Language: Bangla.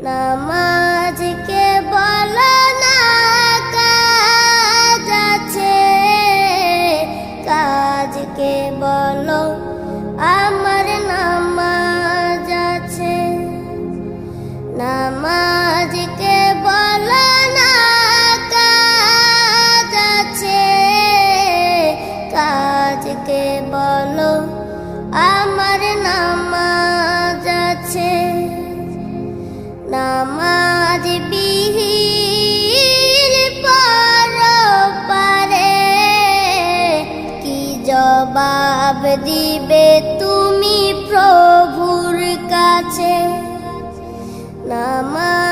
নামাজকে বলো না কাজ আছে, কাজকে বলো আমার নামাজ আছে। নামাজকে বলো না কাজ আছে, কাজকে বলো আমার নামাজ আছে। নামাজ বিহীন পরপারে কি জবাব দিবে তুমি প্রভুর কাছে? নামাজ